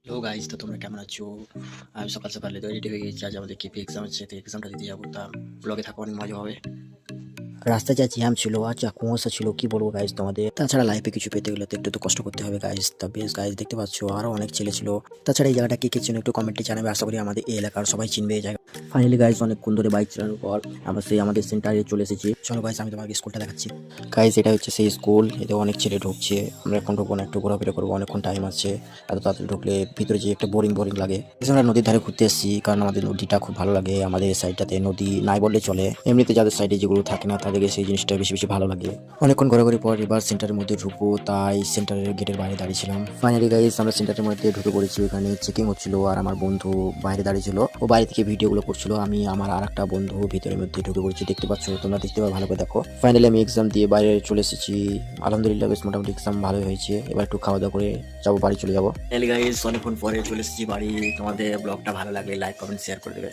Hello guys, তো তোমরা কেমন আছো? আমি সকাল সকালে তো রেডি হয়ে গেছি। আজ আমাদের কেপি এক্সাম আছে, তো এক্সামটা দিতে যাবো। তা ব্লগে থাকো, অনেক মজা হবে। রাস্তায় যা জ্যাম ছিল আর যা কুয়াশা ছিল কি বলবো গাইস তোমাদের। তাছাড়া লাইফে কিছু পেতে গেলে তো একটু তো কষ্ট করতে হবে গাইস। তা বেশ গাইস, দেখতে পাচ্ছ আরো অনেক ছেলে ছিল। তাছাড়া এই জায়গাটা কে কে চিনো একটু কমেন্টে জানাবে। আশা করি আমাদের এই এলাকার সবাই চিনবে এই জায়গা। ফাইনালি গাইস, অনেকক্ষণ ধরে বাইক চালানোর পর আমরা সেই আমাদের সেন্টারে চলে এসেছি। চলো গাইস, আমি তোমাকে স্কুলটা দেখাচ্ছি। গাইস, এটা হচ্ছে সেই স্কুল। এতে অনেক ছেলে ঢুকছে। আমরা এখন ঢুকবো না, একটু ঘোরাফেরা করবো, অনেকক্ষণ টাইম আছে। এত তাড়াতাড়ি ঢুকলে ভিতরে যে একটা বোরিং বোরিং লাগে। আমরা নদীর ধারে ঘুরতে এসেছি, কারণ আমাদের নদীটা খুব ভালো লাগে। আমাদের এই সাইডটাতে নদী নাই বললে চলে। এমনিতে যাদের সাইডে যেগুলো থাকে না তাদেরকে সেই জিনিসটা বেশি বেশি ভালো লাগে। অনেকক্ষণ ঘোরাঘুরি পর এবার সেন্টারের মধ্যে ঢুকবো, তাই সেন্টারের গেটের বাইরে দাঁড়িয়েছিলাম। ফাইনালি গাইস, আমরা সেন্টারের মধ্যে ঢুকে পড়েছি। এখানে চেকিং হচ্ছিল আর আমার বন্ধু বাইরে দাঁড়িয়েছিল। ও বাইরে থেকে ভিডিওগুলো করছিল। আমি আমার আর একটা বন্ধু ভিতরের মধ্যে ঢুকে পড়েছি। দেখতে পাচ্ছ, তোমরা দেখতে পাবে, ভালো করে দেখো। ফাইনালি আমি এক্সাম দিয়ে বাইরে চলে এসেছি। আলহামদুলিল্লাহ, বেশ মোটামুটি এক্সাম ভালোই হয়েছে। এবার একটু খাওয়া দাওয়া করে যাবো, বাড়ি চলে যাবো। ফাইনালি গাইস, অনেকক্ষণ পরে চলে এসেছি বাড়ি। তোমাদের ব্লগটা ভালো লাগলে লাইক কমেন্ট শেয়ার করে দেবে।